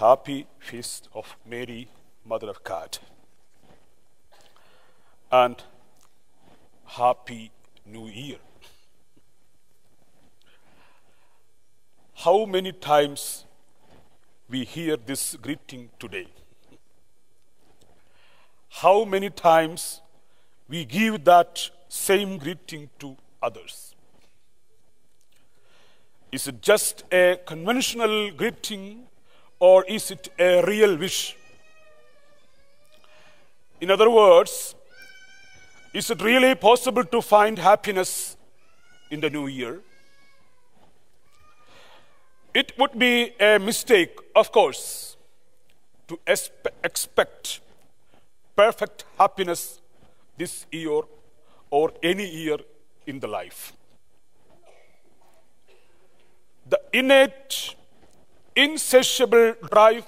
Happy Feast of Mary, Mother of God. And Happy New Year. How many times we hear this greeting today? How many times we give that same greeting to others? Is it just a conventional greeting, or is it a real wish? In other words, is it really possible to find happiness in the new year? It would be a mistake, of course, to expect perfect happiness this year or any year in the life. The innate, insatiable drive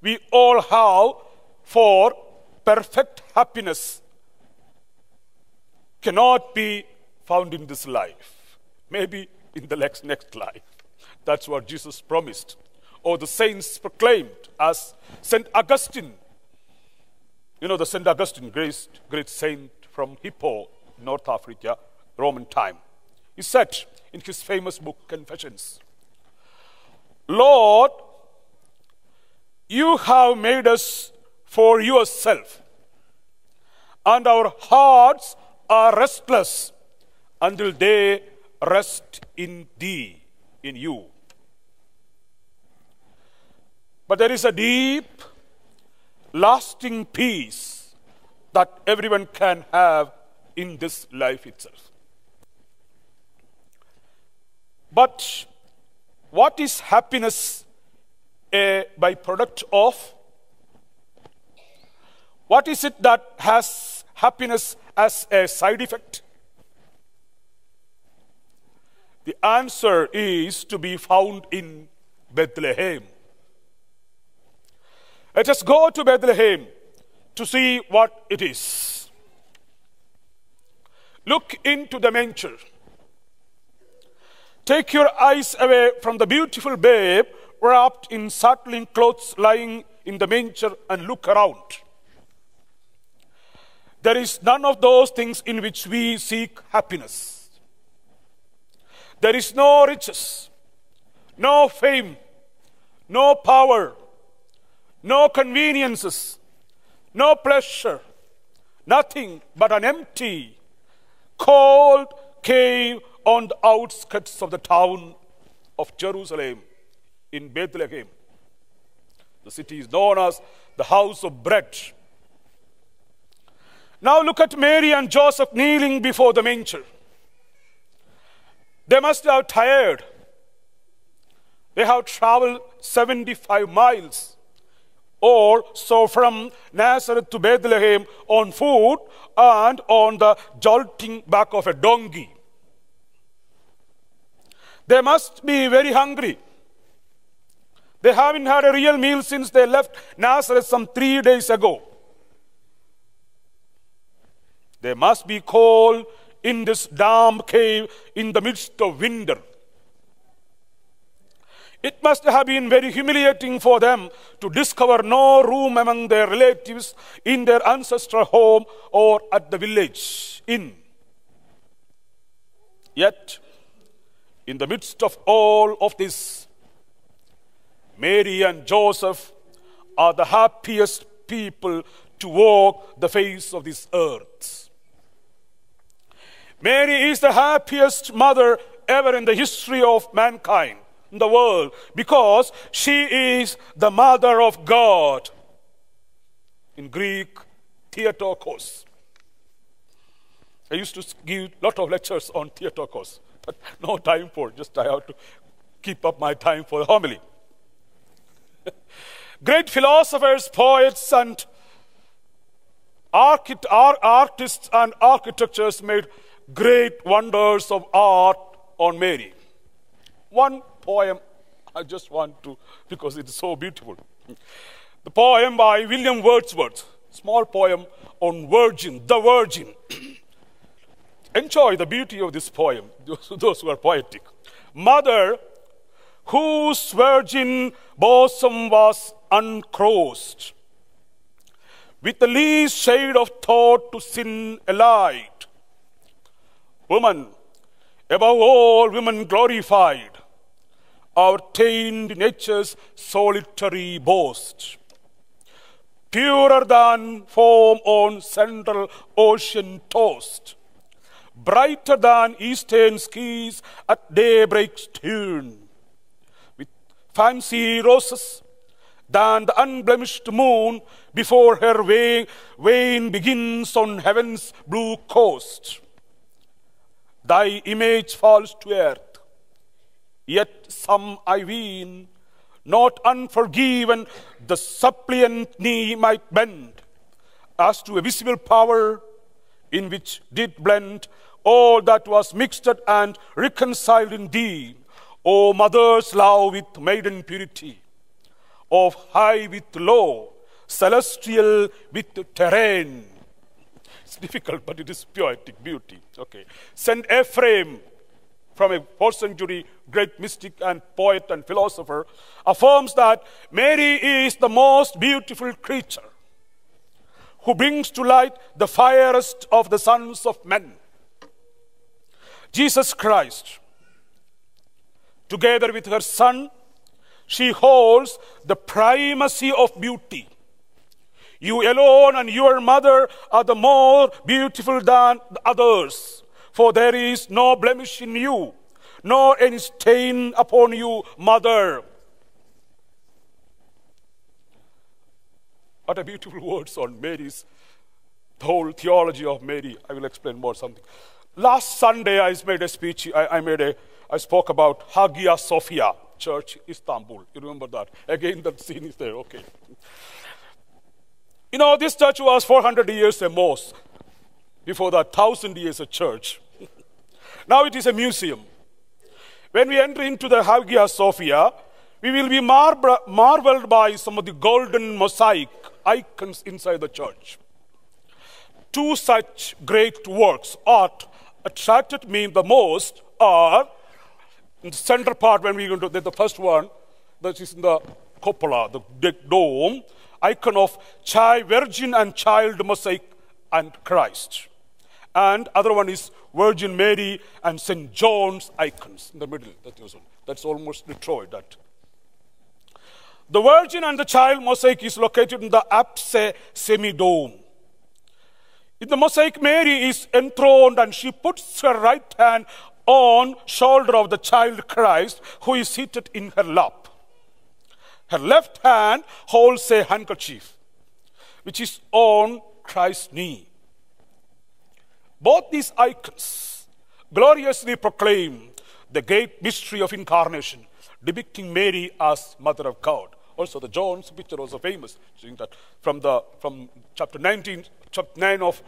we all have for perfect happiness cannot be found in this life. Maybe in the next life. That's what Jesus promised, or the saints proclaimed, as St. Augustine. You know the St. Augustine, great saint from Hippo, North Africa, Roman time. He said in his famous book, Confessions, "Lord, you have made us for yourself, and our hearts are restless until they rest in thee, in you." But there is a deep, lasting peace that everyone can have in this life itself. But what is happiness a byproduct of? What is it that has happiness as a side effect? The answer is to be found in Bethlehem. Let us go to Bethlehem to see what it is. Look into the manger. Take your eyes away from the beautiful babe wrapped in swaddling clothes lying in the manger and look around. There is none of those things in which we seek happiness. There is no riches, no fame, no power, no conveniences, no pleasure, nothing but an empty, cold cave on the outskirts of the town of Jerusalem in Bethlehem. The city is known as the house of bread. Now look at Mary and Joseph kneeling before the manger. They must have tired. They have traveled 75 miles or so from Nazareth to Bethlehem on foot and on the jolting back of a donkey. They must be very hungry. They haven't had a real meal since they left Nazareth some 3 days ago. They must be cold in this damp cave in the midst of winter. It must have been very humiliating for them to discover no room among their relatives in their ancestral home or at the village inn. Yet, in the midst of all of this, Mary and Joseph are the happiest people to walk the face of this earth. Mary is the happiest mother ever in the history of mankind, in the world, because she is the mother of God. In Greek, Theotokos. I used to give a lot of lectures on Theotokos, but no time for it. Just I have to keep up my time for the homily. Great philosophers, poets, and artists and architects made great wonders of art on Mary. One poem I just want to, because it's so beautiful. The poem by William Wordsworth, small poem on Virgin, the Virgin. Enjoy the beauty of this poem, those who are poetic. Mother, whose virgin bosom was uncrossed, with the least shade of thought to sin allied. Woman, above all women glorified, our tainted nature's solitary boast, purer than foam on central ocean tossed, brighter than eastern skies at daybreak's tune, with fancy roses than the unblemished moon before her wane begins on heaven's blue coast. Thy image falls to earth, yet some I ween, not unforgiven, the suppliant knee might bend, as to a visible power in which did blend all that was mixed and reconciled in thee, O mother's love with maiden purity, of high with low, celestial with terrene. It's difficult, but it is poetic beauty. Okay. Saint Ephraim, from a 4th century great mystic and poet and philosopher, affirms that Mary is the most beautiful creature, who brings to light the fairest of the sons of men. Jesus Christ, together with her Son, she holds the primacy of beauty. You alone and your mother are the more beautiful than the others, for there is no blemish in you, nor any stain upon you, mother. What a beautiful words on Mary's, the whole theology of Mary. I will explain more something. Last Sunday I made a speech, I spoke about Hagia Sophia Church, Istanbul. You remember that? Again, that scene is there, okay. You know, this church was 400 years a mosque. Before that, 1,000 years a church. Now it is a museum. When we enter into the Hagia Sophia, we will be marveled by some of the golden mosaic icons inside the church. Two such great works, art, attracted me the most are in the center part. When we go to the first one, that is in the cupola, the dome, icon of Virgin and Child mosaic and Christ. And other one is Virgin Mary and St. John's icons in the middle. That's almost Detroit. That. The Virgin and the Child mosaic is located in the apse semi-dome. In the mosaic, Mary is enthroned and she puts her right hand on shoulder of the child Christ, who is seated in her lap. Her left hand holds a handkerchief, which is on Christ's knee. Both these icons gloriously proclaim the great mystery of incarnation, depicting Mary as Mother of God. Also, the John's picture was famous, seeing that from chapter 19, chapter 9 of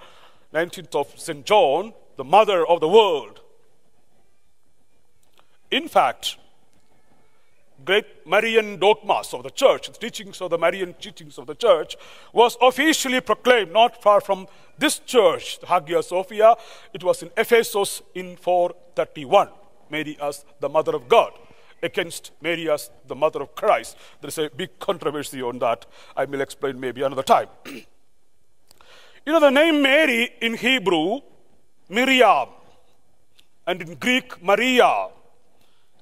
19th of St. John, the Mother of the world. In fact, great Marian dogmas of the church, the teachings of the Marian teachings of the church, was officially proclaimed not far from this church, the Hagia Sophia. It was in Ephesus in 431. Mary as the Mother of God, against Mary as the Mother of Christ. There is a big controversy on that. I will explain maybe another time. You know, the name Mary in Hebrew, Miriam, and in Greek, Maria,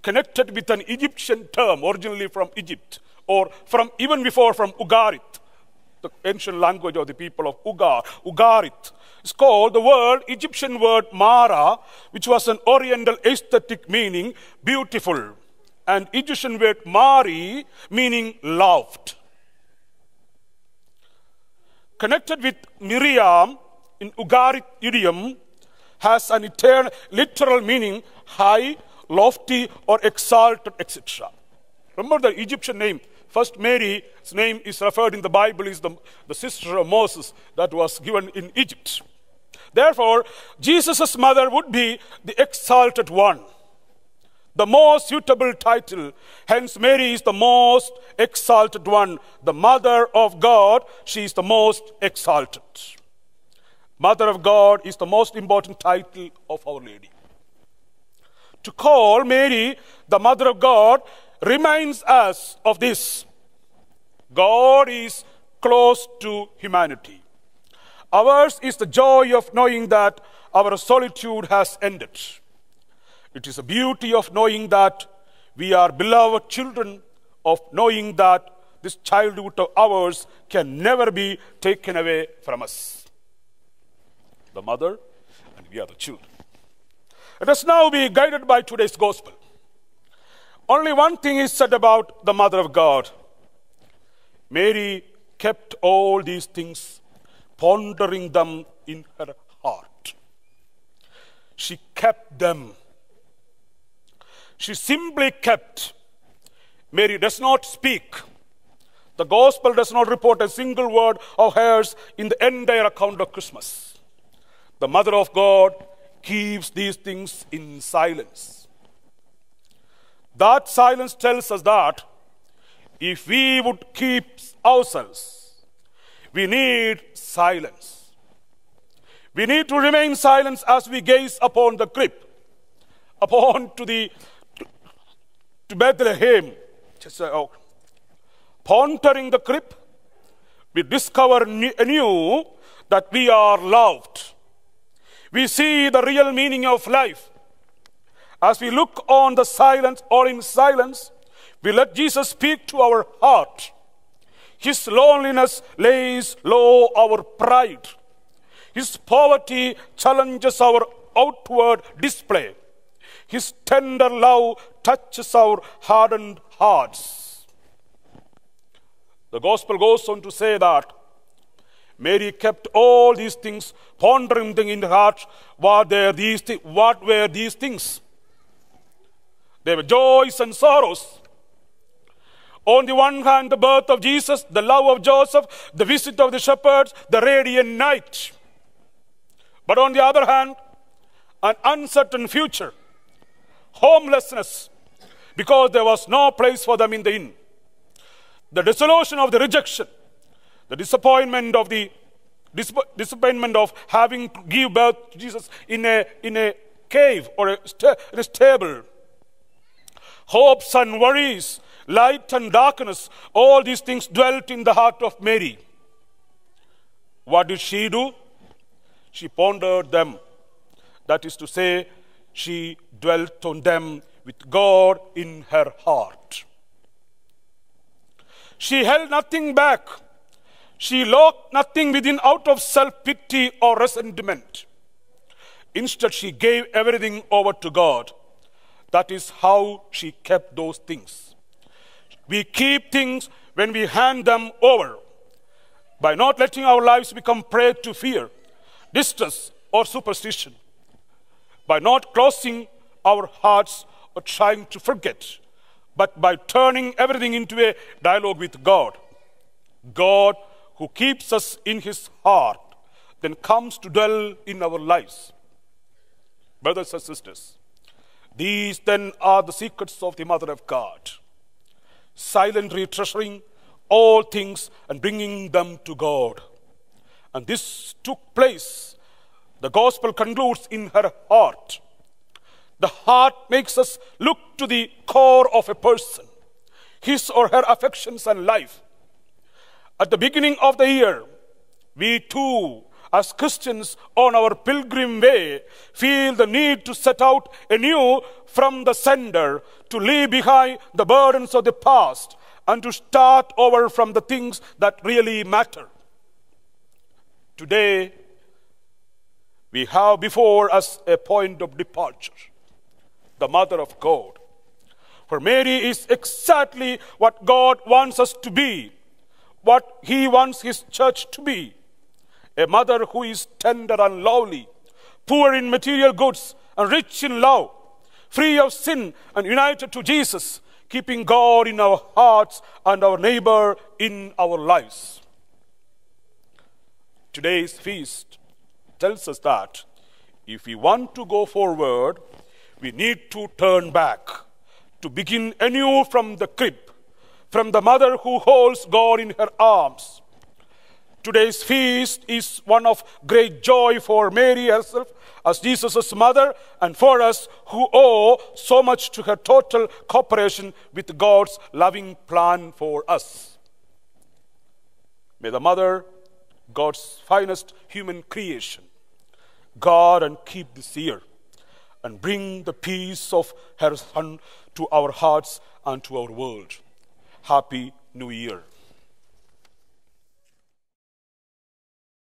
connected with an Egyptian term originally from Egypt, or from even before from Ugarit, the ancient language of the people of Ugarit. It's called the Egyptian word Mara, which was an oriental aesthetic meaning beautiful, and Egyptian word Mari, meaning loved. Connected with Miriam in Ugarit idiom has an eternal literal meaning high, lofty, or exalted, etc. Remember the Egyptian name. First Mary's name is referred in the Bible is the sister of Moses that was given in Egypt. Therefore, Jesus' mother would be the exalted one, the most suitable title. Hence, Mary is the most exalted one. The Mother of God, she is the most exalted. Mother of God is the most important title of Our Lady. To call Mary the Mother of God reminds us of this. God is close to humanity. Ours is the joy of knowing that our solitude has ended. It is the beauty of knowing that we are beloved children, of knowing that this childhood of ours can never be taken away from us. The mother and we are the children. Let us now be guided by today's gospel. Only one thing is said about the Mother of God. Mary kept all these things, pondering them in her heart. She kept them. She simply kept. Mary does not speak. The gospel does not report a single word of hers in the entire account of Christmas. The Mother of God keeps these things in silence. That silence tells us that if we would keep ourselves, we need silence. We need to remain silent as we gaze upon the crib, to Bethlehem. Pondering the crib, we discover anew that we are loved. We see the real meaning of life. As we look on the silence or in silence, we let Jesus speak to our heart. His loneliness lays low our pride. His poverty challenges our outward display. His tender love touches our hardened hearts. The gospel goes on to say that Mary kept all these things, pondering them in her heart. What were these things? They were joys and sorrows. On the one hand, the birth of Jesus, the love of Joseph, the visit of the shepherds, the radiant night. But on the other hand, an uncertain future, homelessness, because there was no place for them in the inn. The desolation of the rejection, the disappointment of having to give birth to Jesus in a cave or in a stable. Hopes and worries, light and darkness, all these things dwelt in the heart of Mary. What did she do? She pondered them. That is to say, she dwelt on them with God in her heart. She held nothing back. She locked nothing within out of self-pity or resentment. Instead, she gave everything over to God. That is how she kept those things. We keep things when we hand them over, by not letting our lives become prey to fear, distress, or superstition, by not closing our hearts or trying to forget, but by turning everything into a dialogue with God. God, who keeps us in his heart, then comes to dwell in our lives. Brothers and sisters, these then are the secrets of the Mother of God. Silently treasuring all things and bringing them to God. And this took place, the gospel concludes, in her heart. The heart makes us look to the core of a person, his or her affections and life. At the beginning of the year, we too, as Christians on our pilgrim way, feel the need to set out anew from the sender, to leave behind the burdens of the past, and to start over from the things that really matter. Today, we have before us a point of departure, the Mother of God. For Mary is exactly what God wants us to be, what he wants his church to be. A mother who is tender and lovely, poor in material goods and rich in love, free of sin and united to Jesus, keeping God in our hearts and our neighbor in our lives. Today's feast tells us that if we want to go forward, we need to turn back, to begin anew from the crib, from the mother who holds God in her arms, Today's feast is one of great joy for Mary herself as Jesus' mother, and for us who owe so much to her total cooperation with God's loving plan for us. May the Mother, God's finest human creation, guard and keep this year and bring the peace of her Son to our hearts and to our world. Happy New Year.